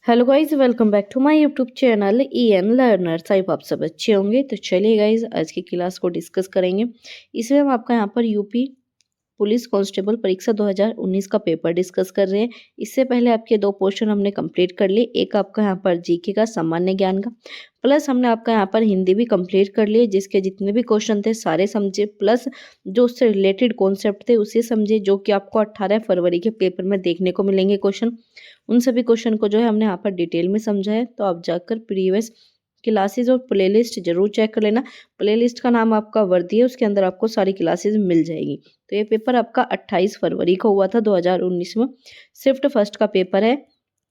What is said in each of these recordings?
Hello guys, welcome back to my YouTube channel EN learners. I आप सब अच्छे होंगे। तो चलिए गाइज, आज की क्लास को डिस्कस करेंगे। इसमें हम आपका यहाँ पर यूपी पुलिस कांस्टेबल परीक्षा 2019 का पेपर डिस्कस कर रहे हैं। इससे पहले आपके दो पोर्शन हमने कंप्लीट कर लिए। एक आपका यहाँ पर जीके का, सामान्य ज्ञान का, प्लस हमने आपका यहाँ पर हिंदी भी कंप्लीट कर लिए, जिसके जितने भी क्वेश्चन थे सारे समझे, प्लस जो उससे रिलेटेड कॉन्सेप्ट थे उसे समझे, जो कि आपको 18 फरवरी के पेपर में देखने को मिलेंगे क्वेश्चन। उन सभी क्वेश्चन को जो है हमने यहाँ पर डिटेल में समझा है। तो आप जाकर प्रीवियस क्लासेस और प्लेलिस्ट जरूर चेक कर लेना। प्लेलिस्ट का नाम आपका वर्दी है, उसके अंदर आपको सारी क्लासेस मिल जाएगी। तो ये पेपर आपका 28 फरवरी को हुआ था 2019 में। शिफ्ट फर्स्ट का पेपर है।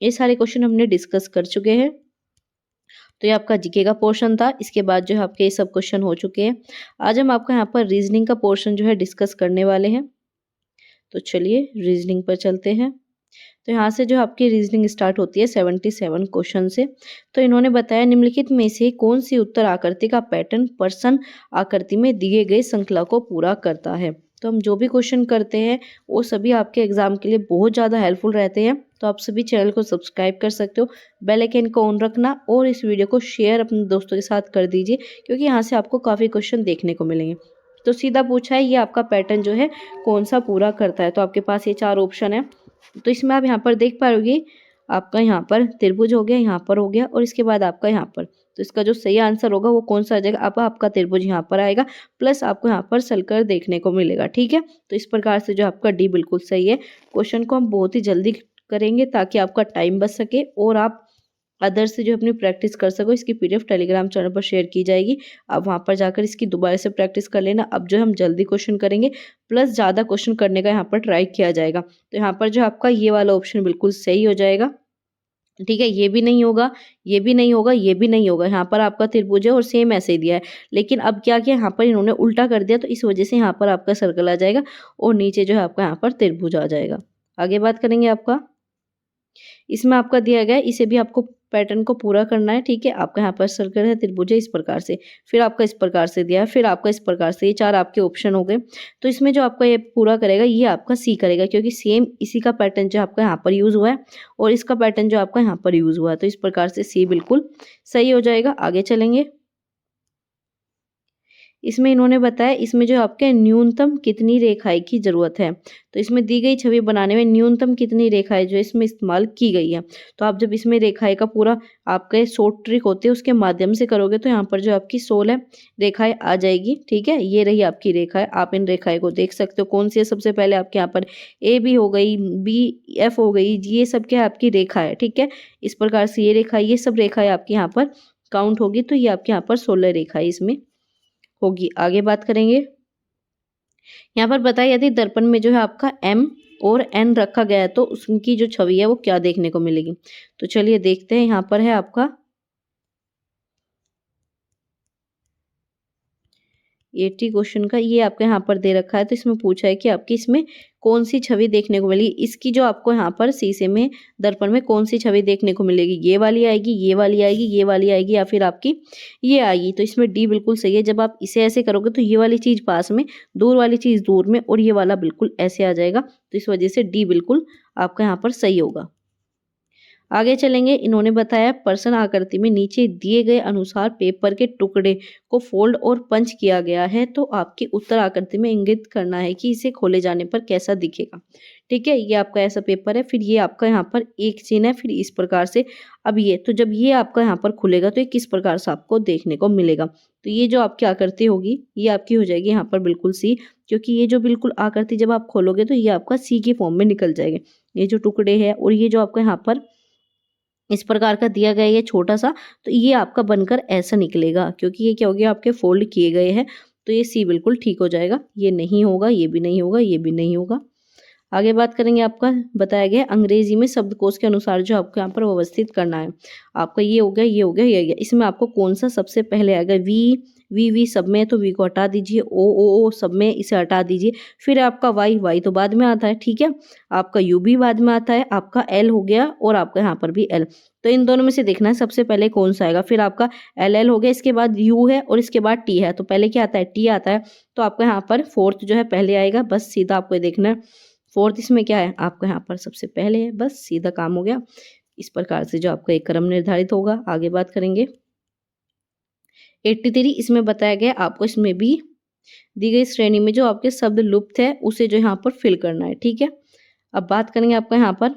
ये सारे क्वेश्चन हमने डिस्कस कर चुके हैं। तो ये आपका जीके का पोर्शन था। इसके बाद जो है आपके ये सब क्वेश्चन हो चुके हैं। आज हम आपका यहाँ पर रीजनिंग का पोर्शन जो है डिस्कस करने वाले हैं। तो चलिए रीजनिंग पर चलते हैं। तो यहाँ से जो आपकी रीजनिंग स्टार्ट होती है 77 क्वेश्चन से। तो इन्होंने बताया, निम्नलिखित में से कौन सी उत्तर आकृति का पैटर्न प्रश्न आकृति में दिए गए श्रृंखला को पूरा करता है। तो हम जो भी क्वेश्चन करते हैं वो सभी आपके एग्जाम के लिए बहुत ज़्यादा हेल्पफुल रहते हैं। तो आप सभी चैनल को सब्सक्राइब कर सकते हो, बेल आइकन को ऑन रखना और इस वीडियो को शेयर अपने दोस्तों के साथ कर दीजिए, क्योंकि यहाँ से आपको काफ़ी क्वेश्चन देखने को मिलेंगे। तो सीधा पूछा है, ये आपका पैटर्न जो है कौन सा पूरा करता है। तो आपके पास ये 4 ऑप्शन है। तो इसमें आप यहाँ पर देख पाओगे, आपका यहाँ पर त्रिभुज हो गया, यहाँ पर हो गया, और इसके बाद आपका यहाँ पर। तो इसका जो सही आंसर होगा वो कौन सा आ जाएगा। अब आपका त्रिभुज यहाँ पर आएगा, प्लस आपको यहाँ पर सर्कल देखने को मिलेगा। ठीक है, तो इस प्रकार से जो आपका डी बिल्कुल सही है। क्वेश्चन को हम बहुत ही जल्दी करेंगे ताकि आपका टाइम बच सके और आप अदर्स से जो अपनी प्रैक्टिस कर सको। इसकी PDF टेलीग्राम चैनल पर शेयर की जाएगी। आप वहाँ पर जाकर इसकी दोबारा से प्रैक्टिस कर लेना। अब जो हम जल्दी क्वेश्चन करेंगे, प्लस ज़्यादा क्वेश्चन करने का यहाँ पर ट्राई किया जाएगा। तो यहाँ पर जो आपका ये वाला ऑप्शन बिल्कुल सही हो जाएगा। ठीक है, ये भी नहीं होगा, ये भी नहीं होगा, ये भी नहीं होगा। यहाँ पर आपका त्रिभुज है और सेम ऐसे ही दिया है, लेकिन अब क्या किया, यहाँ पर इन्होंने उल्टा कर दिया, तो इस वजह से यहाँ पर आपका सर्कल आ जाएगा और नीचे जो है आपका यहाँ पर त्रिभुज आ जाएगा। आगे बात करेंगे आपका, इसमें आपका दिया गया है, इसे भी आपको पैटर्न को पूरा करना है। ठीक है, आपका यहाँ पर सर्कल है, त्रिभुज है इस प्रकार से, फिर आपका इस प्रकार से दिया है, फिर आपका इस प्रकार से। ये 4 आपके ऑप्शन हो गए। तो इसमें जो आपका ये पूरा करेगा, ये आपका सी करेगा, क्योंकि सेम इसी का पैटर्न जो आपका यहाँ पर यूज हुआ है और इसका पैटर्न जो आपका यहाँ पर यूज हुआ है। तो इस प्रकार से सी बिल्कुल सही हो जाएगा। आगे चलेंगे, इसमें इन्होंने बताया, इसमें जो आपके न्यूनतम कितनी रेखाएं की जरूरत है। तो इसमें दी गई छवि बनाने में न्यूनतम कितनी रेखाएं जो इसमें इस्तेमाल की गई है। तो आप जब इसमें रेखाएं का पूरा आपके शॉर्ट ट्रिक होते हैं उसके माध्यम से करोगे, तो यहाँ पर जो आपकी 16 रेखाएं आ जाएगी। ठीक है, ये रही आपकी रेखाएं। आप इन रेखाएं को देख सकते हो कौन सी है। सबसे पहले आपके यहाँ पर AB हो गई, BF हो गई, ये सब क्या है आपकी रेखा है। ठीक है, इस प्रकार से ये रेखा, ये सब रेखाएं आपकी यहाँ पर काउंट होगी। तो ये आपके यहाँ पर 16 रेखाएं इसमें होगी। आगे बात करेंगे, यहाँ पर बताया, यदि दर्पण में जो है आपका M और N रखा गया है तो उसकी जो छवि है वो क्या देखने को मिलेगी। तो चलिए देखते हैं। यहाँ पर है आपका 80 क्वेश्चन का, ये आपके यहाँ पर दे रखा है। तो इसमें पूछा है कि आपकी इसमें कौन सी छवि देखने को मिलेगी। इसकी जो आपको यहाँ पर शीशे में, दर्पण में कौन सी छवि देखने को मिलेगी, ये वाली आएगी, ये वाली आएगी, ये वाली आएगी, या फिर आपकी ये आएगी। तो इसमें डी बिल्कुल सही है। जब आप इसे ऐसे करोगे तो ये वाली चीज़ पास में, दूर वाली चीज़ दूर में, और ये वाला बिल्कुल ऐसे आ जाएगा। तो इस वजह से डी बिल्कुल आपका यहाँ पर सही होगा। आगे चलेंगे, इन्होंने बताया, प्रश्न आकृति में नीचे दिए गए अनुसार पेपर के टुकड़े को फोल्ड और पंच किया गया है। तो आपकी उत्तर आकृति में इंगित करना है कि इसे खोले जाने पर कैसा दिखेगा। ठीक है, ये आपका ऐसा पेपर है, फिर ये आपका यहाँ पर एक चिन्ह है, फिर इस प्रकार से। अब ये, तो जब ये आपका यहाँ पर खुलेगा तो ये किस प्रकार से आपको देखने को मिलेगा। तो ये जो आपकी आकृति होगी ये आपकी हो जाएगी यहाँ पर बिल्कुल सी, क्योंकि ये जो बिल्कुल आकृति जब आप खोलोगे तो ये आपका सी के फॉर्म में निकल जाएगा। ये जो टुकड़े है और ये जो आपका यहाँ पर इस प्रकार का दिया गया है छोटा सा, तो ये आपका बनकर ऐसा निकलेगा, क्योंकि ये क्या हो गया, आपके फोल्ड किए गए हैं। तो ये सी बिल्कुल ठीक हो जाएगा। ये नहीं होगा, ये भी नहीं होगा, ये भी नहीं होगा। आगे बात करेंगे, आपका बताया गया अंग्रेजी में शब्दकोश के अनुसार जो आपको यहाँ पर व्यवस्थित करना है। आपका ये हो गया, ये हो गया, ये हो गया। इसमें आपको कौन सा सबसे पहले आएगा। वी सब में, तो वी को हटा दीजिए। ओ सब में, इसे हटा दीजिए। फिर आपका वाई तो बाद में आता है। ठीक है, आपका यू भी बाद में आता है। आपका एल हो गया और आपका यहाँ पर भी एल। तो इन दोनों में से देखना है सबसे पहले कौन सा आएगा। फिर आपका एल हो गया, इसके बाद यू है और इसके बाद टी है। तो पहले क्या आता है, टी आता है। तो आपका यहाँ पर फोर्थ जो है पहले आएगा। बस सीधा आपको देखना है। फोर्थ इसमें क्या है, आपका यहाँ पर सबसे पहले है। बस सीधा काम हो गया। इस प्रकार से जो आपका एक क्रम निर्धारित होगा। आगे बात करेंगे 83, इसमें बताया गया आपको इसमें भी दी गई श्रेणी में जो आपके शब्द लुप्त है उसे जो यहाँ पर फिल करना है, ठीक है। अब बात करेंगे आपका यहाँ पर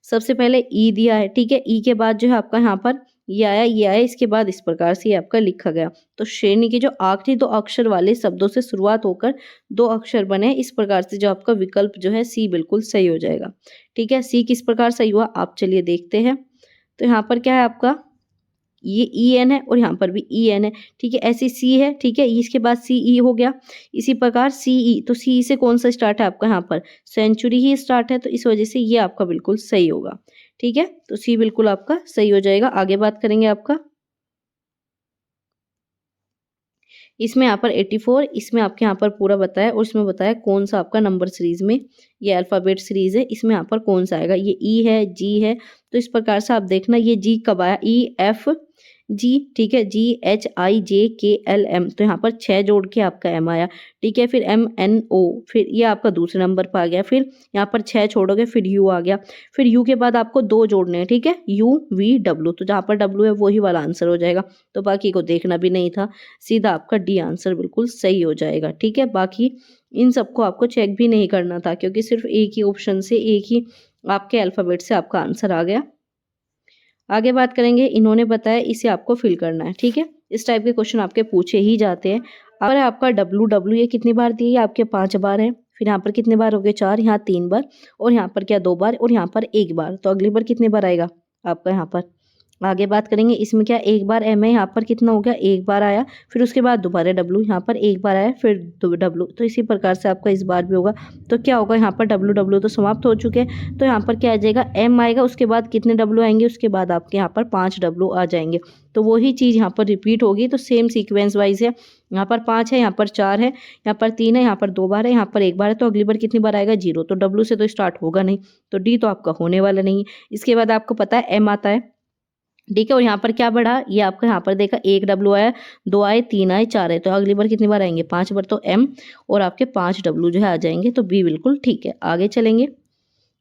सबसे पहले ई दिया है, ठीक है। ई के बाद जो है आपका यहाँ पर ये आया, इसके बाद इस प्रकार से ये आपका लिखा गया। तो श्रेणी के जो आखिरी 2 अक्षर वाले शब्दों से शुरुआत होकर 2 अक्षर बने, इस प्रकार से जो आपका विकल्प जो है सी बिल्कुल सही हो जाएगा, ठीक है। सी किस प्रकार सही हुआ आप चलिए देखते हैं। तो यहाँ पर क्या है आपका ये ई एन है और यहाँ पर भी ई एन है, ठीक है। ऐसे सी है, ठीक है। इसके बाद सी ई हो गया, इसी प्रकार सी ई। तो सी ई से कौन सा स्टार्ट है आपका यहाँ पर सेंचुरी ही स्टार्ट है, तो इस वजह से ये आपका बिल्कुल सही होगा, ठीक है। तो सी बिल्कुल आपका सही हो जाएगा। आगे बात करेंगे आपका इसमें यहाँ पर 84, इसमें आपके यहाँ पर पूरा बताया और इसमें बताया कौन सा आपका नंबर सीरीज में ये अल्फ़ाबेट सीरीज है, इसमें यहाँ पर कौन सा आएगा। ये ई है, जी है, तो इस प्रकार से आप देखना ये जी कब आया, ई एफ जी, ठीक है। जी एच आई जे के एल एम, तो यहाँ पर 6 जोड़ के आपका एम आया, ठीक है। फिर एम एन ओ, फिर ये आपका दूसरे नंबर पर आ गया। फिर यहाँ पर 6 छोड़ोगे फिर यू आ गया। फिर यू के बाद आपको 2 जोड़ने हैं, ठीक है, यू वी डब्लू। तो जहाँ पर डब्लू है वही वाला आंसर हो जाएगा, तो बाकी को देखना भी नहीं था, सीधा आपका डी आंसर बिल्कुल सही हो जाएगा, ठीक है। बाकी इन सबको आपको चेक भी नहीं करना था क्योंकि सिर्फ एक ही ऑप्शन से एक ही आपके अल्फ़ाबेट से आपका आंसर आ गया। आगे बात करेंगे इन्होंने बताया इसे आपको फिल करना है, ठीक है। इस टाइप के क्वेश्चन आपके पूछे ही जाते हैं। अगर आपका डब्लू डब्लू ये कितनी बार दिए आपके 5 बार है, फिर यहाँ पर कितने बार हो गए 4, यहाँ 3 बार और यहाँ पर क्या 2 बार और यहाँ पर 1 बार। तो अगली बार कितने बार आएगा आपका यहाँ पर। आगे बात करेंगे इसमें क्या 1 बार एम है, यहाँ पर कितना हो गया 1 बार आया, फिर उसके बाद दोबारा डब्लू, यहाँ पर 1 बार आया फिर डब्लू। तो इसी प्रकार से आपका इस बार भी होगा। तो क्या होगा यहाँ पर डब्लू डब्लू तो समाप्त हो चुके हैं, तो यहाँ पर क्या आ जाएगा एम आएगा, उसके बाद कितने डब्लू आएंगे, उसके बाद आपके यहाँ पर 5 डब्लू आ जाएंगे। तो वही चीज़ यहाँ पर रिपीट होगी, तो सेम सीक्वेंस वाइज है। यहाँ पर 5 है, यहाँ पर 4 है, यहाँ पर 3 है, यहाँ पर 2 बार है, यहाँ पर 1 बार है, तो अगली बार कितनी बार आएगा 0। तो डब्लू से तो स्टार्ट होगा नहीं, तो डी तो आपका होने वाला नहीं है। इसके बाद आपको पता है एम आता है, ठीक है। और यहाँ पर क्या बढ़ा ये आपका यहाँ पर देखा 1 डब्लू आया, 2 आए, 3 आए, 4 आए, तो अगली बार कितनी बार आएंगे 5 बार, तो एम और आपके 5 डब्लू जो है आ जाएंगे, तो बी बिल्कुल ठीक है। आगे चलेंगे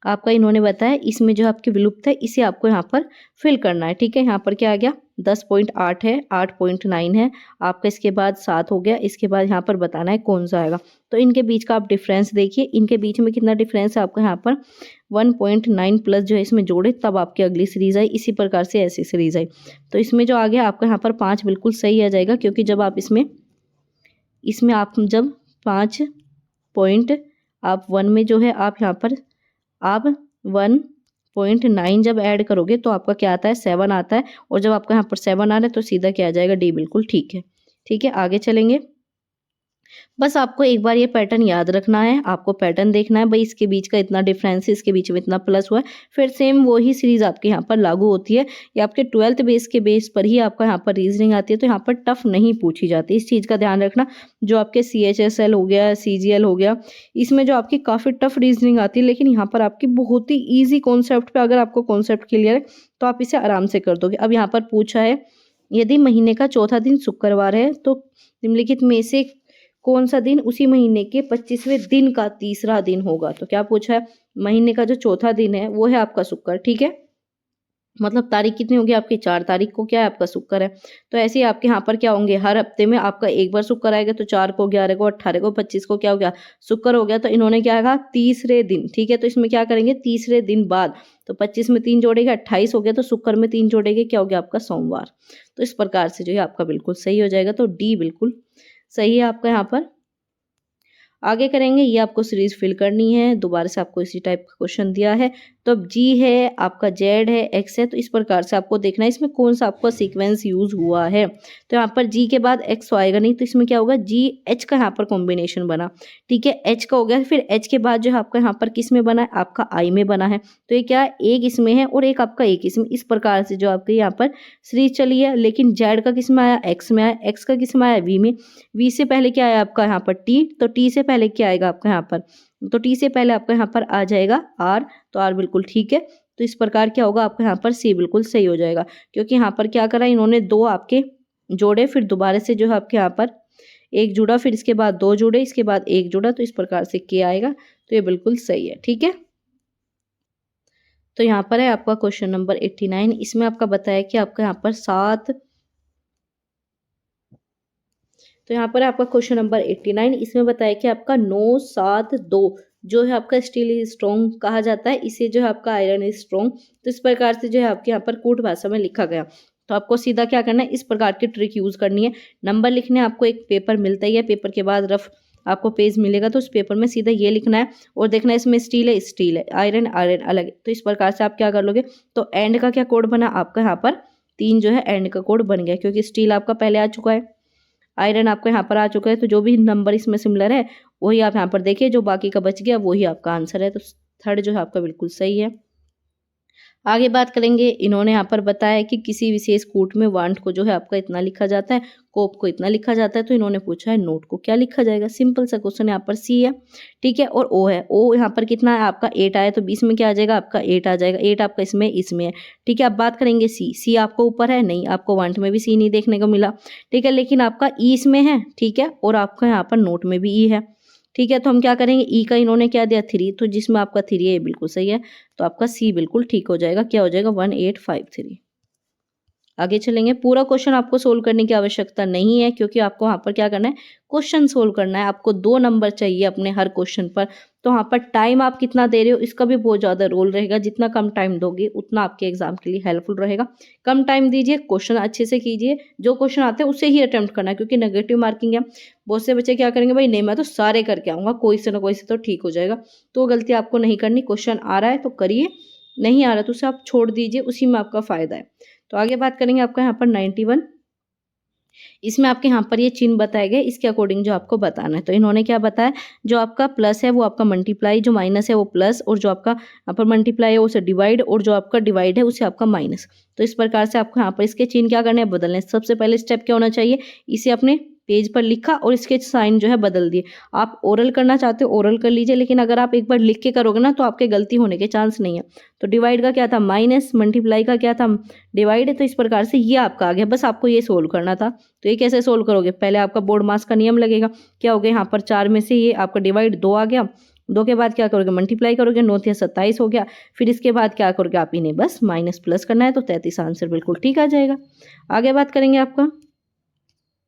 आपका इन्होंने बताया इसमें जो आपकी विलुप्त है इसे आपको यहाँ पर फिल करना है, ठीक है। यहाँ पर क्या आ गया 10.8 है, 8.9 है आपका, इसके बाद 7 हो गया, इसके बाद यहाँ पर बताना है कौन सा आएगा। तो इनके बीच का आप डिफरेंस देखिए, इनके बीच में कितना डिफरेंस है आपका यहाँ पर 1.9 प्लस जो है इसमें जोड़े तब आपकी अगली सीरीज आई, इसी प्रकार से ऐसी सीरीज आई। तो इसमें जो आ गया आपका यहाँ पर 5 बिल्कुल सही आ जाएगा, क्योंकि जब आप इसमें आप जब 5 पॉइंट आप 1 में जो है आप यहाँ पर आप 1.9 जब ऐड करोगे तो आपका क्या आता है 7 आता है, और जब आपका यहाँ पर 7 आ रहा है तो सीधा क्या आ जाएगा डी बिल्कुल ठीक है, ठीक है। आगे चलेंगे, बस आपको एक बार ये पैटर्न याद रखना है, आपको पैटर्न देखना है भाई इसके बीच का इतना डिफरेंस है, इसके बीच में इतना प्लस हुआ है, फिर सेम वही सीरीज आपके यहाँ पर लागू होती है। ये आपके 12th बेस के बेस पर ही आपका यहाँ पर रीजनिंग आती है, तो यहाँ पर टफ नहीं पूछी जाती, इस चीज़ का ध्यान रखना। जो आपके CHSL हो गया, CGL हो गया, इसमें जो आपकी काफ़ी टफ रीजनिंग आती है, लेकिन यहाँ पर आपकी बहुत ही ईजी कॉन्सेप्ट पर अगर आपको कॉन्सेप्ट क्लियर है तो आप इसे आराम से कर दोगे। अब यहाँ पर पूछा है यदि महीने का चौथा दिन शुक्रवार है तो निम्नलिखित में से कौन सा दिन उसी महीने के 25वें दिन का तीसरा दिन होगा। तो क्या पूछा है महीने का जो चौथा दिन है वो है आपका शुक्र, ठीक है। मतलब तारीख कितनी होगी आपकी 4 तारीख को क्या है आपका शुक्र है। तो ऐसे ही आपके यहाँ पर क्या होंगे हर हफ्ते में आपका एक बार शुक्र आएगा, तो 4 को 11 को 18 को 25 को क्या हो गया शुक्र हो गया। तो इन्होंने क्या कहा तीसरे दिन, ठीक है। तो इसमें क्या करेंगे तीसरे दिन बाद, तो 25 में 3 जोड़ेगा 28 हो गया, तो शुक्र में 3 जोड़ेंगे क्या हो गया आपका सोमवार। तो इस प्रकार से जो है आपका बिल्कुल सही हो जाएगा, तो डी बिल्कुल सही है आपका यहाँ पर। आगे करेंगे ये आपको सीरीज फिल करनी है, दोबारा से आपको इसी टाइप का क्वेश्चन दिया है। तो अब जी है आपका जेड है एक्स है, तो इस प्रकार से आपको देखना है इसमें कौन सा आपका सीक्वेंस यूज हुआ है। तो यहाँ पर जी के बाद एक्स तो आएगा नहीं, तो इसमें क्या होगा जी एच का यहाँ पर कॉम्बिनेशन बना, ठीक है। एच का हो गया, फिर एच के बाद जो है आपका यहाँ पर किस में बना है आपका आई में बना है। तो ये क्या एक इसमें है और एक आपका एक इसमें, इस प्रकार से जो आपके यहाँ पर सीरीज चली है। लेकिन जेड का किस में आया एक्स में आया, एक्स का किस में आया वी में, वी से पहले क्या आया आपका यहाँ पर टी, तो टी से पहले क्या आएगा आपका यहाँ पर, तो टी से पहले आपका यहाँ पर आ जाएगा आर, तो आर बिल्कुल ठीक है। तो इस प्रकार क्या होगा आपका यहाँ पर सी बिल्कुल सही हो जाएगा, क्योंकि यहाँ पर क्या करा इन्होंने 2 आपके जोड़े, फिर दोबारा से जो है आपके यहाँ पर एक जुड़ा, फिर इसके बाद 2 जुड़े, इसके बाद 1 जुड़ा, तो इस प्रकार से के आएगा, तो ये बिल्कुल सही है, ठीक है। तो यहाँ पर है आपका क्वेश्चन नंबर 89। इसमें आपका बताया कि आपका यहाँ पर 7, तो यहाँ पर आपका क्वेश्चन नंबर 89। इसमें बताया कि आपका 9, 7, 2 जो है आपका स्टील इज स्ट्रॉन्ग कहा जाता है, इसे जो है आपका आयरन इज स्ट्रॉन्ग। तो इस प्रकार से जो है आपके यहाँ पर कूट भाषा में लिखा गया। तो आपको सीधा क्या करना है, इस प्रकार की ट्रिक यूज करनी है। नंबर लिखने आपको एक पेपर मिलता ही है, पेपर के बाद रफ आपको पेज मिलेगा, तो उस पेपर में सीधा ये लिखना है और देखना है इसमें स्टील है, आयरन आयरन अलग है। तो इस प्रकार से आप क्या कर लोगे, तो एंड का क्या कोड बना आपका यहाँ पर 3 जो है एंड का कोड बन गया, क्योंकि स्टील आपका पहले आ चुका है, आयरन आपका यहाँ पर आ चुका है। तो जो भी नंबर इसमें सिमिलर है वही आप यहाँ पर देखिए, जो बाकी का बच गया वही आपका आंसर है। तो थर्ड जो है आपका बिल्कुल सही है। आगे बात करेंगे, इन्होंने यहाँ पर बताया कि किसी विशेष कूट में वांट को जो है आपका इतना लिखा जाता है, कोप को इतना लिखा जाता है। तो इन्होंने पूछा है नोट को क्या लिखा जाएगा। सिंपल सा क्वेश्चन यहाँ पर सी है, ठीक है, और ओ है। ओ यहाँ पर कितना है आपका 8 आया, तो 20 में क्या आ जाएगा आपका 8 आ जाएगा। 8 आपका इसमें है, ठीक है। अब बात करेंगे सी आपको ऊपर है नहीं, आपको वांट में भी सी नहीं देखने को मिला, ठीक है, लेकिन आपका ई इसमें है, ठीक है, और आपका यहाँ पर नोट में भी ई है, ठीक है। तो हम क्या करेंगे, ई का इन्होंने क्या दिया 3, तो जिसमें आपका 3 है ये बिल्कुल सही है। तो आपका सी बिल्कुल ठीक हो जाएगा, क्या हो जाएगा 1853। आगे चलेंगे। पूरा क्वेश्चन आपको सोल्व करने की आवश्यकता नहीं है, क्योंकि आपको वहाँ पर क्या करना है, क्वेश्चन सोल्व करना है। आपको 2 नंबर चाहिए अपने हर क्वेश्चन पर। तो वहाँ पर टाइम आप कितना दे रहे हो इसका भी बहुत ज़्यादा रोल रहेगा। जितना कम टाइम दोगे उतना आपके एग्जाम के लिए हेल्पफुल रहेगा। कम टाइम दीजिए, क्वेश्चन अच्छे से कीजिए, जो क्वेश्चन आते हैं उसे ही अटेम्प्ट करना है, क्योंकि नेगेटिव मार्किंग है। बहुत से बच्चे क्या करेंगे, भाई नहीं मैं तो सारे करके आऊँगा, कोई से ना कोई से तो ठीक हो जाएगा। तो गलती आपको नहीं करनी। क्वेश्चन आ रहा है तो करिए, नहीं आ रहा तो उसे आप छोड़ दीजिए, उसी में आपका फायदा है। तो आगे बात करेंगे आपका यहाँ पर 91। इसमें आपके यहाँ पर ये चिन्ह बताए गए, इसके अकॉर्डिंग जो आपको बताना है। तो इन्होंने क्या बताया, जो आपका प्लस है वो आपका मल्टीप्लाई, जो माइनस है वो प्लस, और जो आपका यहाँ पर मल्टीप्लाई है उसे डिवाइड, और जो आपका डिवाइड है उसे आपका माइनस। तो इस प्रकार से आपको यहाँ पर इसके चिन्ह क्या करने हैं, बदलने। सबसे पहले स्टेप क्या होना चाहिए, इसे अपने पेज पर लिखा और इसके साइन जो है बदल दिए। आप ओरल करना चाहते हो ओरल कर लीजिए, लेकिन अगर आप एक बार लिख के करोगे ना तो आपके गलती होने के चांस नहीं है। तो डिवाइड का क्या था माइनस, मल्टीप्लाई का क्या था डिवाइड है। तो इस प्रकार से ये आपका आ गया, बस आपको ये सोल्व करना था। तो ये कैसे सोल्व करोगे, पहले आपका बोर्ड मास का नियम लगेगा। क्या हो गया, यहाँ पर 4 में से ये आपका डिवाइड 2 आ गया, 2 के बाद क्या करोगे मल्टीप्लाई करोगे, 9 या 27 हो गया। फिर इसके बाद क्या करोगे, आप इन्हें बस माइनस प्लस करना है, तो 33 आंसर बिल्कुल ठीक आ जाएगा। आगे बात करेंगे आपका,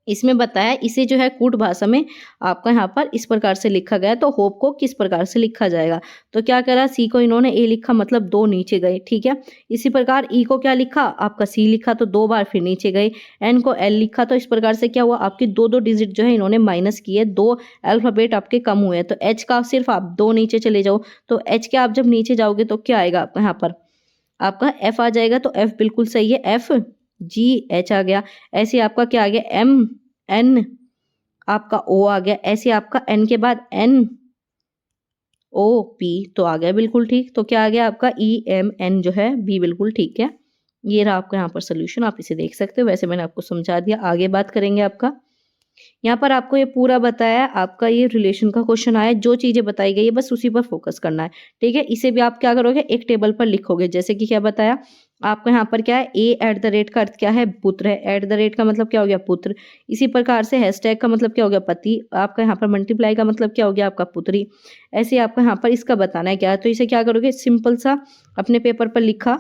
इसमें बताया इसे जो है कूट भाषा में आपका यहाँ पर इस प्रकार से लिखा गया है। तो होप को किस प्रकार से लिखा जाएगा, तो क्या करा, सी को इन्होंने ए लिखा, मतलब 2 नीचे गए, ठीक है। इसी प्रकार ई को क्या लिखा, आपका सी लिखा, तो 2 बार फिर नीचे गए। एन को एल लिखा, तो इस प्रकार से क्या हुआ, आपकी 2 डिजिट जो है इन्होंने माइनस किए, 2 अल्फाबेट आपके कम हुए। तो एच का सिर्फ आप 2 नीचे चले जाओ, तो एच के आप जब नीचे जाओगे तो क्या आएगा आपका यहाँ पर, आपका एफ आ जाएगा। तो एफ बिल्कुल सही है, एफ जी एच आ गया। ऐसे आपका क्या आ गया, एम एन आपका ओ आ गया। ऐसे आपका एन के बाद एन ओ पी, तो आ गया बिल्कुल ठीक। तो क्या आ गया आपका ई एम एन जो है बी, बिल्कुल ठीक है। ये रहा आपका यहाँ पर सोल्यूशन, आप इसे देख सकते हो। वैसे मैंने आपको समझा दिया। आगे बात करेंगे आपका, यहाँ पर आपको ये पूरा बताया, आपका ये रिलेशन का क्वेश्चन आया, जो चीजें बताई गई है बस उसी पर फोकस करना है, ठीक है। इसे भी आप क्या करोगे, एक टेबल पर लिखोगे। जैसे कि क्या बताया आपको यहाँ पर, क्या है ए @ का अर्थ क्या है, पुत्र है। @ का मतलब क्या हो गया, पुत्र। इसी प्रकार से हैशटैग का मतलब क्या हो गया, पति। आपका यहाँ पर मल्टीप्लाई का मतलब क्या हो गया, आपका पुत्री। ऐसे आपका यहाँ पर इसका बताना है क्या है। तो इसे क्या करोगे, सिंपल सा अपने पेपर पर लिखा,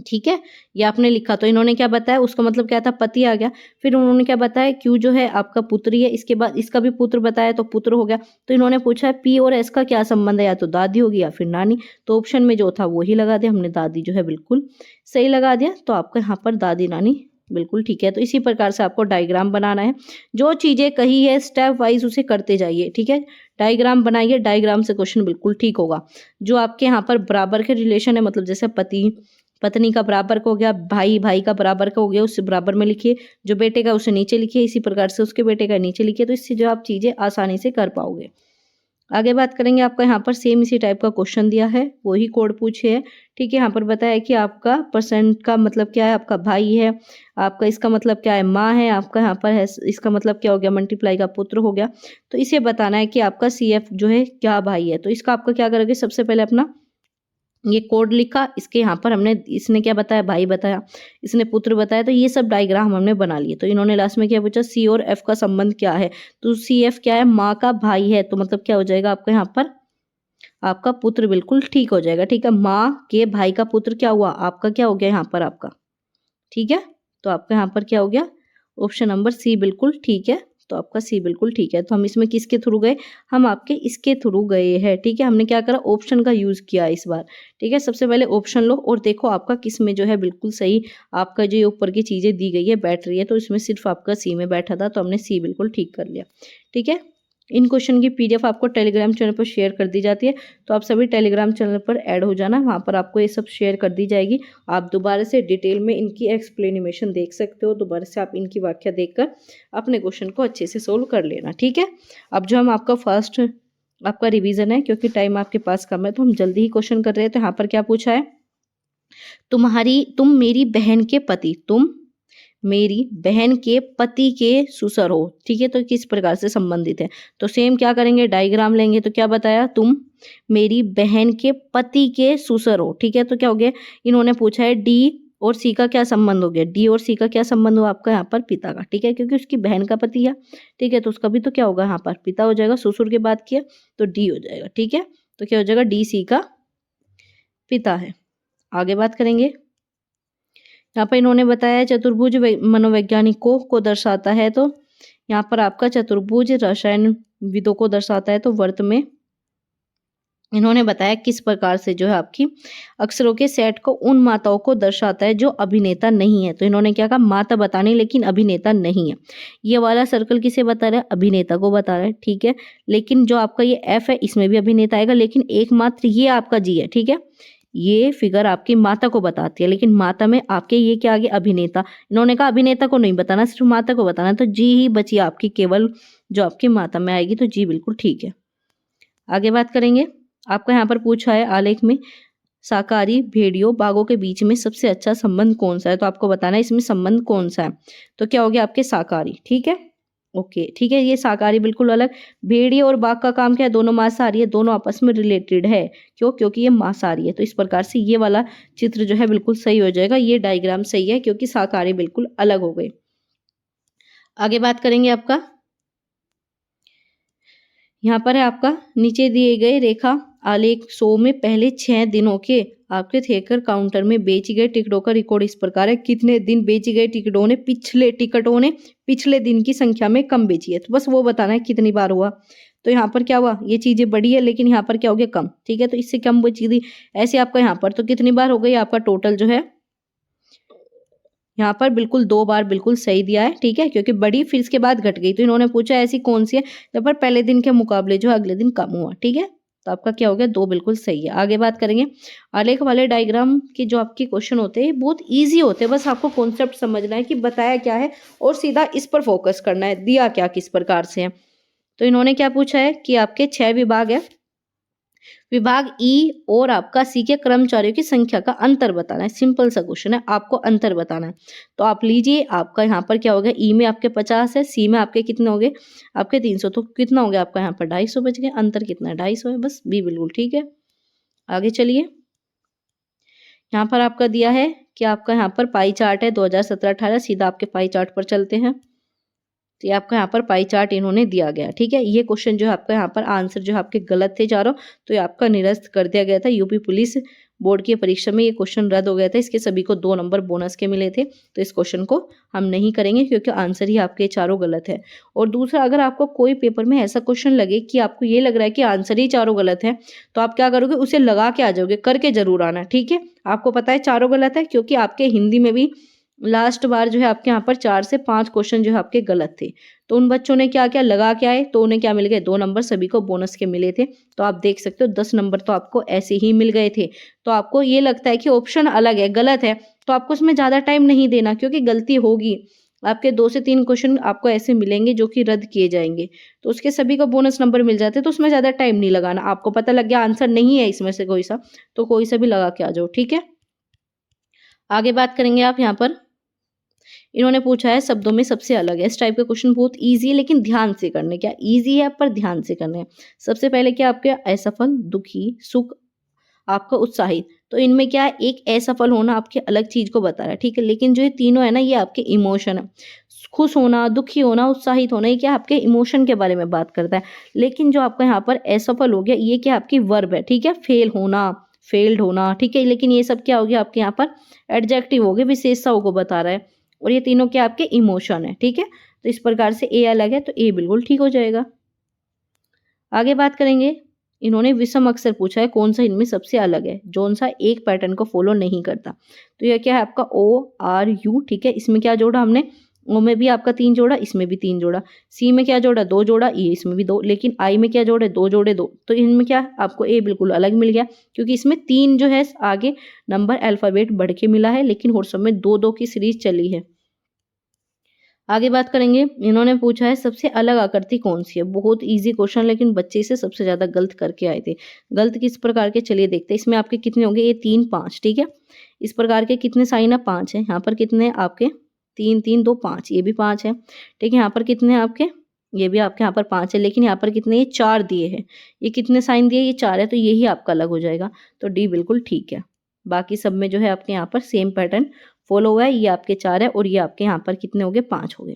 ठीक है, ये आपने लिखा। तो इन्होंने क्या बताया, उसका मतलब क्या था, पति आ गया। फिर उन्होंने क्या बताया, क्यू जो है आपका पुत्री है, इसके बाद इसका भी पुत्र बताया, तो पुत्र हो गया। तो इन्होंने पूछा पी और एस का क्या संबंध है, या तो दादी होगी या फिर नानी। तो ऑप्शन में जो था वही लगा दिया हमने, दादी जो है बिल्कुल सही लगा दिया। तो आपका यहाँ पर दादी नानी बिल्कुल ठीक है। तो इसी प्रकार से आपको डायग्राम बनाना है। जो चीज़ें कही है स्टेप वाइज उसे करते जाइए, ठीक है। डायग्राम बनाइए, डायग्राम से क्वेश्चन बिल्कुल ठीक होगा। जो आपके यहाँ पर बराबर के रिलेशन है, मतलब जैसे पति पत्नी का बराबर का हो गया, भाई भाई का बराबर का हो गया, उससे बराबर में लिखिए। जो बेटे का उसे नीचे लिखिए, इसी प्रकार से उसके बेटे का नीचे लिखिए। तो इससे जो आप चीज़ें आसानी से कर पाओगे। आगे बात करेंगे, आपका यहाँ पर सेम इसी टाइप का क्वेश्चन दिया है, वही कोड पूछे है, ठीक है। यहाँ पर बताया कि आपका परसेंट का मतलब क्या है, आपका भाई है। आपका इसका मतलब क्या है, माँ है। आपका यहाँ पर है, इसका मतलब क्या हो गया, मल्टीप्लाई का पुत्र हो गया। तो इसे बताना है कि आपका CF जो है क्या भाई है। तो इसका आपका क्या करोगे, सबसे पहले अपना ये कोड लिखा, इसके यहाँ पर हमने, इसने क्या बताया, भाई बताया, इसने पुत्र बताया। तो ये सब डायग्राम हमने बना लिए। तो इन्होंने लास्ट में क्या पूछा, सी और एफ का संबंध क्या है। तो CF क्या है, माँ का भाई है। तो मतलब क्या हो जाएगा आपका यहाँ पर आपका पुत्र बिल्कुल ठीक हो जाएगा। ठीक है, माँ के भाई का पुत्र क्या हुआ, आपका क्या हो गया यहाँ पर आपका। ठीक है, तो आपका यहाँ पर क्या हो गया, ऑप्शन नंबर सी बिल्कुल ठीक है। तो आपका सी बिल्कुल ठीक है। तो हम इसमें किसके थ्रू गए, हम आपके इसके थ्रू गए हैं। ठीक है, हमने क्या करा, ऑप्शन का यूज किया इस बार। ठीक है, सबसे पहले ऑप्शन लो और देखो आपका किस में जो है बिल्कुल सही, आपका जो ये ऊपर की चीजें दी गई है बैठ रही है, तो इसमें सिर्फ आपका सी में बैठा था, तो हमने सी बिल्कुल ठीक कर लिया। ठीक है, इन क्वेश्चन की पीडीएफ आपको टेलीग्राम चैनल पर शेयर कर दी जाती है, तो आप सभी टेलीग्राम चैनल पर ऐड हो जाना, वहाँ पर आपको ये सब शेयर कर दी जाएगी। आप दोबारा से डिटेल में इनकी एक्सप्लेनेशन देख सकते हो, दोबारा से आप इनकी व्याख्या देखकर अपने क्वेश्चन को अच्छे से सोल्व कर लेना। ठीक है, अब जो हम आपका फर्स्ट आपका रिवीजन है, क्योंकि टाइम आपके पास कम है तो हम जल्दी ही क्वेश्चन कर रहे हैं। तो यहाँ पर क्या पूछा है, तुम मेरी बहन के पति, तुम मेरी बहन के पति के सुसर हो। ठीक है, तो किस प्रकार से संबंधित है, तो सेम क्या करेंगे, डायग्राम लेंगे। तो क्या बताया, तुम मेरी बहन के पति के सुसर हो। ठीक है, तो क्या हो गया, इन्होंने पूछा है डी और सी का क्या संबंध हो गया, डी और सी का क्या संबंध हुआ आपका यहाँ पर पिता का। ठीक है, क्योंकि उसकी बहन का पति है। ठीक है, तो उसका भी तो क्या होगा यहाँ पर पिता हो जाएगा, ससुर की बात किया तो डी हो जाएगा। ठीक है, तो क्या हो जाएगा, डी सी का पिता है। आगे बात करेंगे, यहाँ पर इन्होंने बताया चतुर्भुज मनोवैज्ञानिकों को दर्शाता है, तो यहाँ पर आपका चतुर्भुज रसायन विदों को दर्शाता है। तो वर्त में इन्होंने बताया किस प्रकार से जो है आपकी अक्षरों के सेट को उन माताओं को दर्शाता है जो अभिनेता नहीं है। तो इन्होंने क्या कहा, माता बताने लेकिन अभिनेता नहीं है। ये वाला सर्कल किसे बता रहा है, अभिनेता को बता रहा है। ठीक है, लेकिन जो आपका ये एफ है इसमें भी अभिनेता आएगा, लेकिन एकमात्र ये आपका जी है। ठीक है, ये फिगर आपकी माता को बताती है, लेकिन माता में आपके ये क्या आ गया, अभिनेता। इन्होंने कहा अभिनेता को नहीं बताना, सिर्फ माता को बताना, तो जी ही बची आपकी केवल जो आपकी माता में आएगी। तो जी बिल्कुल ठीक है। आगे बात करेंगे, आपका यहाँ पर पूछा है आलेख में शाकाहारी भेड़ियों बाघों के बीच में सबसे अच्छा संबंध कौन सा है, तो आपको बताना है इसमें संबंध कौन सा है। तो क्या हो गया आपके शाकाहारी। ठीक है, ओके ठीक है, ये शाकाहारी बिल्कुल अलग। भेड़िए और बाघ का काम क्या है, दोनों मांसाहारी है, दोनों आपस में रिलेटेड है। क्यों, क्योंकि ये मांसाहारी है। तो इस प्रकार से ये वाला चित्र जो है बिल्कुल सही हो जाएगा, ये डायग्राम सही है, क्योंकि शाकाहारी बिल्कुल अलग हो गए। आगे बात करेंगे, आपका यहाँ पर है आपका नीचे दिए गए रेखा आलेख 100 में पहले 6 दिनों के आपके थिएटर काउंटर में बेची गए टिकटों का रिकॉर्ड इस प्रकार है। कितने दिन बेची गए टिकटों ने, पिछले दिन की संख्या में कम बेची है, तो बस वो बताना है कितनी बार हुआ। तो यहाँ पर क्या हुआ, ये चीजें बढ़ी है, लेकिन यहाँ पर क्या हो गया, कम। ठीक है, तो इससे कम बची थी। ऐसे आपका यहाँ पर तो कितनी बार हो गई, आपका टोटल जो है यहाँ पर बिल्कुल 2 बार बिल्कुल सही दिया है। ठीक है, क्योंकि बढ़ी फिर इसके बाद घट गई, तो इन्होंने पूछा ऐसी कौन सी है जब पर पहले दिन के मुकाबले जो अगले दिन कम हुआ। ठीक है, तो आपका क्या हो गया, 2 बिल्कुल सही है। आगे बात करेंगे, आलेख वाले डायग्राम के जो आपके क्वेश्चन होते हैं बहुत ईजी होते हैं, बस आपको कॉन्सेप्ट समझना है कि बताया क्या है और सीधा इस पर फोकस करना है, दिया क्या किस प्रकार से है। तो इन्होंने क्या पूछा है कि आपके 6 विभाग है, विभाग ई और आपका सी के कर्मचारियों की संख्या का अंतर बताना है। सिंपल सा क्वेश्चन है, आपको अंतर बताना है। तो आप लीजिए, आपका यहाँ पर क्या हो गया, ई में आपके 50 है, सी में आपके कितने हो गए, आपके 300, तो कितना हो गया आपका यहाँ पर 250 बच गए। अंतर कितना है, 250 है, बस बी बिल्कुल ठीक है। आगे चलिए, यहाँ पर आपका दिया है कि आपका यहाँ पर पाई चार्ट है 2017-18, सीधा आपके पाई चार्ट पर चलते हैं। तो ये आपका यहाँ पर पाई चार्ट इन्होंने दिया गया। ठीक है, ये क्वेश्चन जो है आपका यहाँ पर आंसर जो आपके गलत थे चारों, तो ये आपका निरस्त कर दिया गया था। यूपी पुलिस बोर्ड की परीक्षा में ये क्वेश्चन रद्द हो गया था, इसके सभी को 2 नंबर बोनस के मिले थे। तो इस क्वेश्चन को हम नहीं करेंगे, क्योंकि आंसर ही आपके चारों गलत है। और दूसरा, अगर आपको कोई पेपर में ऐसा क्वेश्चन लगे कि आपको ये लग रहा है कि आंसर ही चारों गलत है, तो आप क्या करोगे, उसे लगा के आ जाओगे, करके जरूर आना। ठीक है, आपको पता है चारों गलत है, क्योंकि आपके हिंदी में भी लास्ट बार जो है आपके यहाँ पर 4 से 5 क्वेश्चन जो है आपके गलत थे। तो उन बच्चों ने क्या क्या लगा के आए, तो उन्हें क्या मिल गए, 2 नंबर सभी को बोनस के मिले थे। तो आप देख सकते हो 10 नंबर तो आपको ऐसे ही मिल गए थे। तो आपको ये लगता है कि ऑप्शन अलग है, गलत है, तो आपको उसमें ज़्यादा टाइम नहीं देना, क्योंकि गलती होगी। आपके 2 से 3 क्वेश्चन आपको ऐसे मिलेंगे जो कि रद्द किए जाएंगे, तो उसके सभी को बोनस नंबर मिल जाते हैं, तो उसमें ज़्यादा टाइम नहीं लगाना। आपको पता लग गया आंसर नहीं है इसमें से कोई सा, तो कोई सा भी लगा के आ जाओ। ठीक है, आगे बात करेंगे, आप यहाँ पर इन्होंने पूछा है शब्दों में सबसे अलग है। इस टाइप के क्वेश्चन बहुत इजी है, लेकिन ध्यान से करने, क्या इजी है पर ध्यान से करने हैं। सबसे पहले क्या आपके असफल, दुखी, सुख, आपका उत्साहित, तो इनमें क्या है, एक असफल होना आपके अलग चीज को बता रहा है। ठीक है, लेकिन जो ये तीनों है ना, ये आपके इमोशन है। खुश होना, दुखी होना, उत्साहित होना, ये क्या आपके इमोशन के बारे में बात करता है। लेकिन जो आपका यहाँ पर असफल हो गया, ये क्या आपकी वर्ब है, ठीक है, फेल होना, फेल्ड होना, ठीक है। लेकिन ये सब क्या हो गया आपके यहाँ पर एडजेक्टिव हो गए, विशेषताओं को बता रहा है, और ये तीनों क्या आपके इमोशन है, ठीक है। तो इस प्रकार से ए अलग है, तो ए बिल्कुल ठीक हो जाएगा। आगे बात करेंगे, इन्होंने विषम अक्षर पूछा है, कौन सा इनमें सबसे अलग है, जौन सा एक पैटर्न को फॉलो नहीं करता। तो यह क्या है आपका ओ आर यू, ठीक है। इसमें क्या जोड़ा हमने, ओ में भी आपका 3 जोड़ा, इसमें भी 3 जोड़ा, सी में क्या जोड़ा 2 जोड़ा, ये इसमें भी 2, लेकिन आई में क्या जोड़े 2 जोड़े 2। तो इनमें क्या आपको ए बिल्कुल अलग मिल गया, क्योंकि इसमें 3 जो है आगे नंबर अल्फाबेट बढ़ के मिला है, लेकिन और सब में 2-2 की सीरीज चली है। आगे बात करेंगे, इन्होंने पूछा है सबसे अलग आकृति कौन सी है। बहुत इजी क्वेश्चन, लेकिन बच्चे इसे सबसे ज्यादा गलत करके आए थे। गलत किस प्रकार के, चलिए देखते हैं। इसमें आपके कितने होंगे, ये 3 5, ठीक है। इस प्रकार के कितने साइन है, 5 है। यहाँ पर कितने आपके 3 3 2 5, ये भी 5 है, ठीक है। यहाँ पर कितने आपके, ये भी आपके यहाँ पर 5 है, लेकिन यहाँ पर कितने, ये 4 दिए हैं। ये कितने साइन दिए, ये 4 है, तो यही आपका अलग हो जाएगा। तो डी बिल्कुल ठीक है। बाकी सब में जो है आपके यहाँ पर सेम पैटर्न फॉलो हुआ है। ये आपके 4 है, और ये आपके यहाँ पर कितने हो गए, 5 हो गए,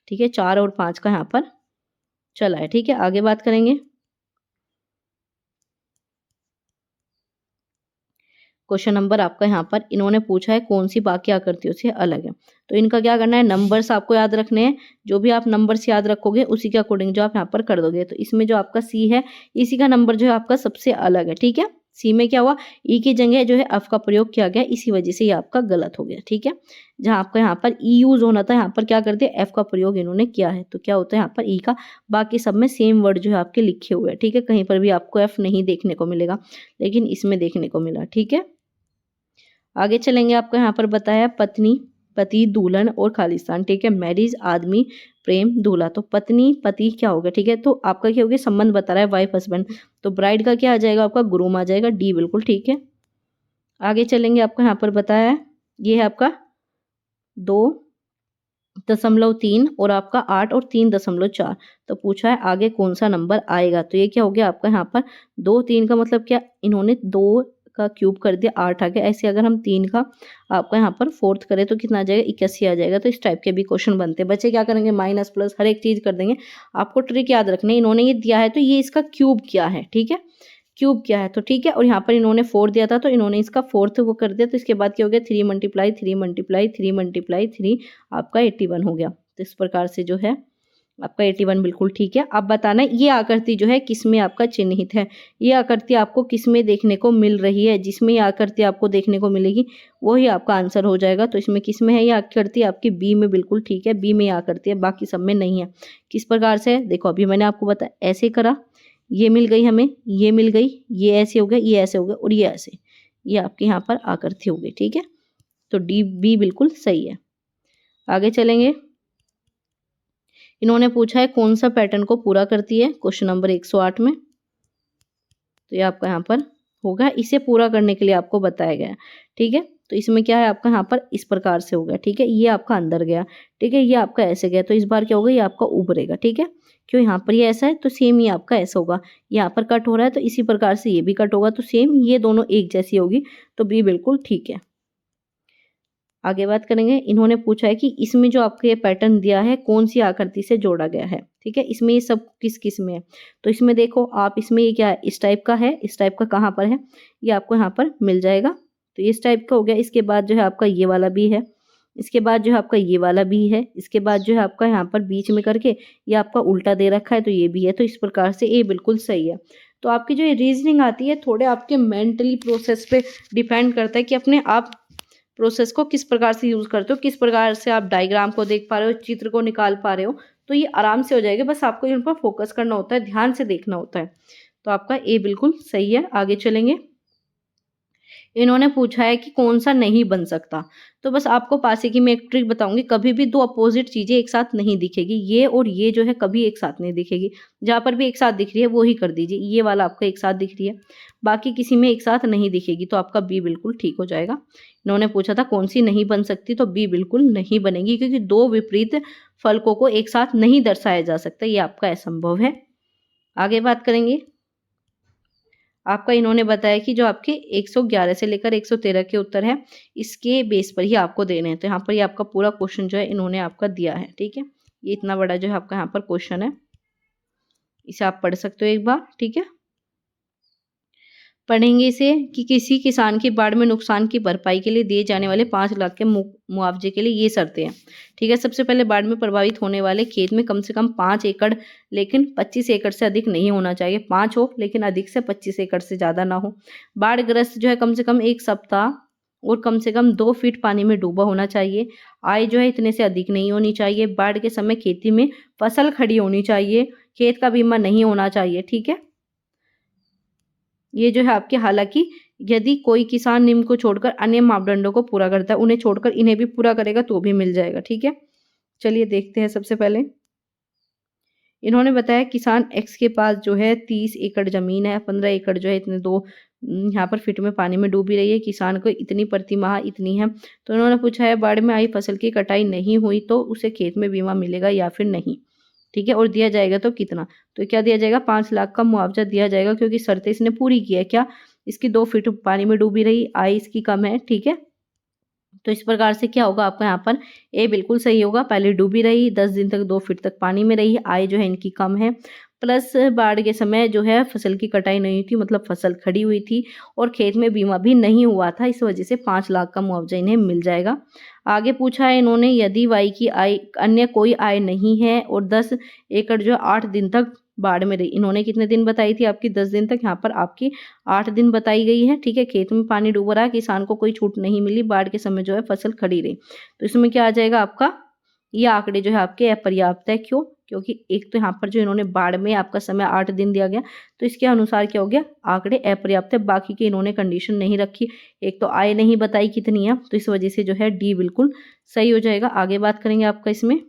ठीक है। 4 और 5 का यहाँ पर चला है, ठीक है। आगे बात करेंगे, क्वेश्चन नंबर आपका यहाँ पर इन्होंने पूछा है कौन सी बाकी आकृतियों से अलग है। तो इनका क्या करना है, नंबर्स आपको याद रखने हैं। जो भी आप नंबर्स याद रखोगे उसी के अकॉर्डिंग जो आप यहाँ पर कर दोगे। तो इसमें जो आपका सी है, इसी का नंबर जो है आपका सबसे अलग है, ठीक है। सी में क्या हुआ, ई की जगह जो है एफ का प्रयोग किया गया, इसी वजह से ये आपका गलत हो गया, ठीक है। जहाँ आपका यहाँ पर ई यूज होना था, यहाँ पर क्या कर दिया, एफ का प्रयोग इन्होंने किया है। तो क्या होता है यहाँ पर ई का, बाकी सब में सेम वर्ड जो है आपके लिखे हुए हैं, ठीक है। कहीं पर भी आपको एफ नहीं देखने को मिलेगा, लेकिन इसमें देखने को मिला, ठीक है। आगे चलेंगे, आपको यहाँ पर बताया पत्नी, पति, दुल्हन और खालिस्तान, ठीक है। मैरिज आदमी, प्रेम, दूल्हा। तो पत्नी पति क्या होगा, ठीक है। तो आपका क्या हो गया, संबंध बता रहा है, वाइफ हस्बैंड। तो ब्राइड का क्या आ जाएगा आपका, ग्रूम आ जाएगा, डी बिल्कुल ठीक है। आगे चलेंगे, आपको यहाँ पर बताया है, ये है आपका 2.3 और आपका 8 और 3.4। तो पूछा है आगे कौन सा नंबर आएगा। तो ये क्या हो गया आपका यहाँ पर 2 3 का मतलब क्या, इन्होंने 2 का क्यूब कर दिया, 8 आ गया। ऐसे अगर हम 3 का आपका यहाँ पर फोर्थ करें तो कितना आ जाएगा, 81 आ जाएगा। तो इस टाइप के भी क्वेश्चन बनते हैं। बच्चे क्या करेंगे, माइनस प्लस हर एक चीज कर देंगे। आपको ट्रिक याद रखनी है, इन्होंने ये दिया है तो ये इसका क्यूब किया है, ठीक है, क्यूब किया है, तो ठीक है। और यहाँ पर इन्होंने 4 दिया था, तो इन्होंने इसका फोर्थ वो कर दिया। तो इसके बाद क्या हो गया, 3 मल्टीप्लाई 3 मल्टीप्लाई 3 मल्टीप्लाई 3, आपका 81 हो गया। तो इस प्रकार से जो है आपका 81 बिल्कुल ठीक है। अब बताना ये आकृति जो है किस में आपका चिन्हित है। ये आकृति आपको किस में देखने को मिल रही है, जिसमें ये आकृति आपको देखने को मिलेगी वही आपका आंसर हो जाएगा। तो इसमें किस में है ये आकृति, आपकी बी में बिल्कुल ठीक है, बी में ये आकृति है, बाकी सब में नहीं है। किस प्रकार से है, देखो अभी मैंने आपको बताया, ऐसे करा, ये मिल गई हमें, ये मिल गई, ये ऐसे हो गया, ये ऐसे हो गया, और ये ऐसे, ये आपके यहाँ पर आकृति हो गई, ठीक है। तो डी बी बिल्कुल सही है। आगे चलेंगे, इन्होंने पूछा है कौन सा पैटर्न को पूरा करती है, क्वेश्चन नंबर 108 में। तो ये आपका यहाँ पर होगा, इसे पूरा करने के लिए आपको बताया गया, ठीक है। तो इसमें क्या है आपका यहाँ पर इस प्रकार से हो गया, ठीक है। ये आपका अंदर गया, ठीक है, ये आपका ऐसे गया। तो इस बार क्या होगा, ये आपका उभरेगा, ठीक है। क्यों, यहाँ पर ये ऐसा है तो सेम ये आपका ऐसा होगा। यहाँ पर कट हो रहा है तो इसी प्रकार से ये भी कट होगा, तो सेम ये दोनों एक जैसी होगी। तो बी बिल्कुल ठीक है। आगे बात करेंगे, इन्होंने पूछा है कि इसमें जो आपको ये पैटर्न दिया है कौन सी आकृति से जोड़ा गया है, ठीक है। इसमें ये सब किस किस में है। तो इसमें देखो आप, इसमें ये क्या है, इस टाइप का है, इस टाइप का कहाँ पर है, ये आपको यहाँ पर मिल जाएगा। तो इस टाइप का हो गया। इसके बाद जो है आपका ये वाला भी है, इसके बाद जो है आपका ये वाला भी है, इसके बाद जो है आपका यहाँ पर बीच में करके ये आपका उल्टा दे रखा है, तो ये भी है। तो इस प्रकार से ये बिल्कुल सही है। तो आपकी जो ये रीजनिंग आती है थोड़े आपके मेंटली प्रोसेस पे डिपेंड करता है कि अपने आप प्रोसेस को किस प्रकार से यूज़ करते हो, किस प्रकार से आप डायग्राम को देख पा रहे हो, चित्र को निकाल पा रहे हो। तो ये आराम से हो जाएगा, बस आपको इन पर फोकस करना होता है, ध्यान से देखना होता है। तो आपका ए बिल्कुल सही है। आगे चलेंगे, इन्होंने पूछा है कि कौन सा नहीं बन सकता। तो बस आपको पासे की मैं एक ट्रिक बताऊंगी, कभी भी दो अपोजिट चीजें एक साथ नहीं दिखेगी। ये और ये जो है कभी एक साथ नहीं दिखेगी। जहां पर भी एक साथ दिख रही है वो ही कर दीजिए। ये वाला आपका एक साथ दिख रही है, बाकी किसी में एक साथ नहीं दिखेगी। तो आपका बी बिल्कुल ठीक हो जाएगा। इन्होंने पूछा था कौन सी नहीं बन सकती, तो बी बिल्कुल नहीं बनेगी, क्योंकि दो विपरीत फलकों को एक साथ नहीं दर्शाया जा सकता, ये आपका असंभव है। आगे बात करेंगे, आपका इन्होंने बताया कि जो आपके 111 से लेकर 113 के उत्तर हैं, इसके बेस पर ही आपको देने हैं। तो यहाँ पर ये आपका पूरा क्वेश्चन जो है इन्होंने आपका दिया है, ठीक है। ये इतना बड़ा जो है आपका यहाँ पर क्वेश्चन है, इसे आप पढ़ सकते हो एक बार, ठीक है। पढ़ेंगे इसे कि किसी किसान की बाढ़ में नुकसान की भरपाई के लिए दिए जाने वाले 5 लाख के मुआवजे के लिए ये शर्तें हैं, ठीक है। सबसे पहले बाढ़ में प्रभावित होने वाले खेत में कम से कम 5 एकड़ लेकिन 25 एकड़ से अधिक नहीं होना चाहिए। 5 हो लेकिन अधिक से 25 एकड़ से ज़्यादा ना हो। बाढ़ग्रस्त जो है कम से कम 1 सप्ताह और कम से कम 2 फीट पानी में डूबा होना चाहिए। आय जो है इतने से अधिक नहीं होनी चाहिए। बाढ़ के समय खेती में फसल खड़ी होनी चाहिए। खेत का बीमा नहीं होना चाहिए, ठीक है। ये जो है आपके, हालांकि यदि कोई किसान निम्न को छोड़कर अन्य मापदंडों को पूरा करता है, उन्हें छोड़कर इन्हें भी पूरा करेगा तो भी मिल जाएगा, ठीक है। चलिए देखते हैं। सबसे पहले इन्होंने बताया किसान एक्स के पास जो है 30 एकड़ जमीन है, 15 एकड़ जो है इतने दो यहाँ पर फीट में पानी में डूबी रही है। किसान को इतनी प्रति माह इतनी है। तो इन्होंने पूछा है बाढ़ में आई फसल की कटाई नहीं हुई तो उसे खेत में बीमा मिलेगा या फिर नहीं, ठीक है। और दिया जाएगा तो कितना, तो क्या दिया जाएगा, 5 लाख का मुआवजा दिया जाएगा क्योंकि शर्तें इसने पूरी की है। क्या, इसकी 2 फीट पानी में डूबी रही, आय इसकी कम है, ठीक है। तो इस प्रकार से क्या होगा आपका यहाँ पर, ए बिल्कुल सही होगा। पहले डूबी रही, 10 दिन तक 2 फीट तक पानी में रही, आय जो है इनकी कम है, प्लस बाढ़ के समय जो है फसल की कटाई नहीं हुई थी, मतलब फसल खड़ी हुई थी और खेत में बीमा भी नहीं हुआ था। इस वजह से 5 लाख का मुआवजा इन्हें मिल जाएगा। आगे पूछा है इन्होंने, यदि वाई की आय अन्य कोई आय नहीं है और 10 एकड़ जो 8 दिन तक बाढ़ में रही। इन्होंने कितने दिन बताई थी आपकी, 10 दिन तक, यहाँ पर आपकी 8 दिन बताई गई है, ठीक है। खेत में पानी डूब रहा है, किसान को कोई छूट नहीं मिली, बाढ़ के समय जो है फसल खड़ी रही। तो इसमें क्या आ जाएगा आपका, ये आंकड़े जो है आपके अपर्याप्त है। क्यों, क्योंकि एक तो यहाँ पर जो इन्होंने बाढ़ में आपका समय 8 दिन दिया गया, तो इसके अनुसार क्या हो गया, आंकड़े अपर्याप्त है। बाकी के इन्होंने कंडीशन नहीं रखी। एक तो आय नहीं बताई कितनी है, तो इस वजह से जो है डी बिल्कुल सही हो जाएगा। आगे बात करेंगे आपका इसमें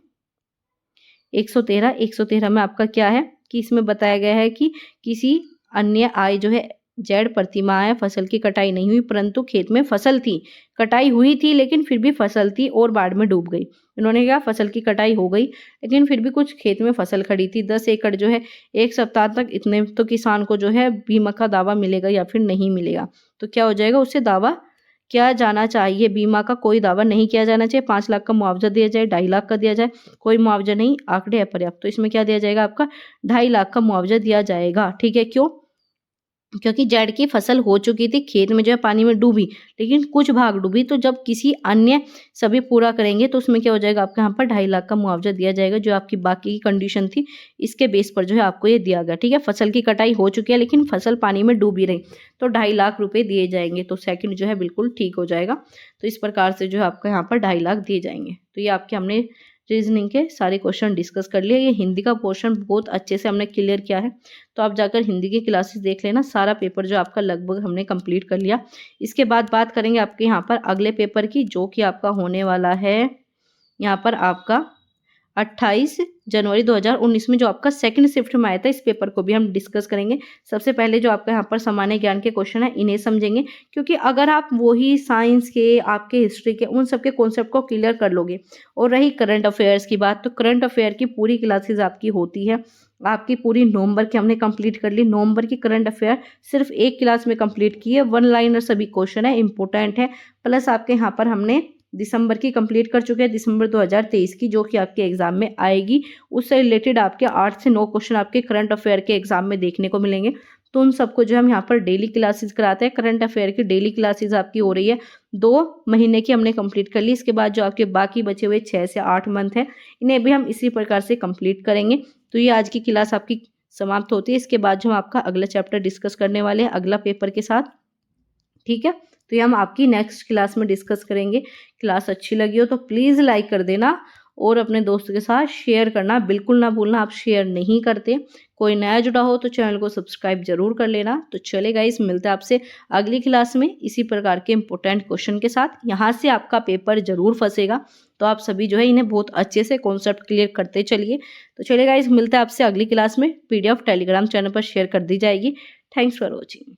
113 में आपका क्या है कि इसमें बताया गया है कि किसी अन्य आय जो है जेड प्रतिमाह है, फसल की कटाई नहीं हुई परंतु खेत में फसल थी, कटाई हुई थी लेकिन फिर भी फसल थी और बाढ़ में डूब गई। इन्होंने कहा फसल की कटाई हो गई लेकिन फिर भी कुछ खेत में फसल खड़ी थी, 10 एकड़ जो है 1 सप्ताह तक इतने, तो किसान को जो है बीमा का दावा मिलेगा या फिर नहीं मिलेगा। तो क्या हो जाएगा, उससे दावा किया जाना चाहिए, बीमा का कोई दावा नहीं किया जाना चाहिए। 5 लाख का मुआवजा दिया जाए, 2.5 लाख का दिया जाए, कोई मुआवजा नहीं, आंकड़े अपर्याप्त। तो इसमें क्या दिया जाएगा आपका, 2.5 लाख का मुआवजा दिया जाएगा, ठीक है। क्यों, क्योंकि जेड की फसल हो चुकी थी, खेत में जो है पानी में डूबी लेकिन कुछ भाग डूबी, तो जब किसी अन्य सभी पूरा करेंगे तो उसमें क्या हो जाएगा आपके यहाँ पर 2.5 लाख का मुआवजा दिया जाएगा। जो आपकी बाकी की कंडीशन थी इसके बेस पर जो है आपको ये दिया गया, ठीक है। फसल की कटाई हो चुकी है लेकिन फसल पानी में डूबी रही, तो 2.5 लाख रुपए दिए जाएंगे। तो सेकंड जो है बिल्कुल ठीक हो जाएगा। तो इस प्रकार से जो है आपको यहाँ पर 2.5 लाख दिए जाएंगे। तो ये आपके हमने रीजनिंग के सारे क्वेश्चन डिस्कस कर लिए। ये हिंदी का पोर्शन बहुत अच्छे से हमने क्लियर किया है, तो आप जाकर हिंदी की क्लासेस देख लेना। सारा पेपर जो आपका लगभग हमने कंप्लीट कर लिया। इसके बाद बात करेंगे आपके यहाँ पर अगले पेपर की, जो कि आपका होने वाला है यहाँ पर आपका 28 जनवरी 2019 में, जो आपका सेकंड शिफ्ट में आया था। इस पेपर को भी हम डिस्कस करेंगे। सबसे पहले जो आपका यहाँ पर सामान्य ज्ञान के क्वेश्चन है इन्हें समझेंगे, क्योंकि अगर आप वही साइंस के, आपके हिस्ट्री के, उन सबके कॉन्सेप्ट को क्लियर कर लोगे। और रही करंट अफेयर्स की बात, तो करंट अफेयर की पूरी क्लासेज आपकी होती है। आपकी पूरी नवंबर की हमने कंप्लीट कर ली। नवंबर की करंट अफेयर सिर्फ एक क्लास में कंप्लीट की है। 1 लाइनर सभी क्वेश्चन है, इंपॉर्टेंट है। प्लस आपके यहाँ पर हमने दिसंबर की कंप्लीट कर चुके हैं, दिसंबर 2023 की, जो कि आपके एग्जाम में आएगी। उससे रिलेटेड आपके 8 से 9 क्वेश्चन आपके करंट अफेयर के एग्जाम में देखने को मिलेंगे। तो उन सबको जो हम यहाँ पर डेली क्लासेस कराते हैं। करंट अफेयर की डेली क्लासेस आपकी हो रही है, 2 महीने की हमने कंप्लीट कर ली। इसके बाद जो आपके बाकी बचे हुए 6 से 8 मंथ है, इन्हें भी हम इसी प्रकार से कंप्लीट करेंगे। तो ये आज की क्लास आपकी समाप्त होती है। इसके बाद जो हम आपका अगला चैप्टर डिस्कस करने वाले हैं अगला पेपर के साथ, ठीक है। तो ये हम आपकी नेक्स्ट क्लास में डिस्कस करेंगे। क्लास अच्छी लगी हो तो प्लीज़ लाइक कर देना और अपने दोस्तों के साथ शेयर करना बिल्कुल ना भूलना। आप शेयर नहीं करते। कोई नया जुड़ा हो तो चैनल को सब्सक्राइब जरूर कर लेना। तो चले गाइस, मिलते हैं आपसे अगली क्लास में इसी प्रकार के इंपॉर्टेंट क्वेश्चन के साथ। यहाँ से आपका पेपर जरूर फंसेगा, तो आप सभी जो है इन्हें बहुत अच्छे से कॉन्सेप्ट क्लियर करते चलिए। तो चले गाइस, मिलते हैं आपसे अगली क्लास में। PDF टेलीग्राम चैनल पर शेयर कर दी जाएगी। Thanks for watching.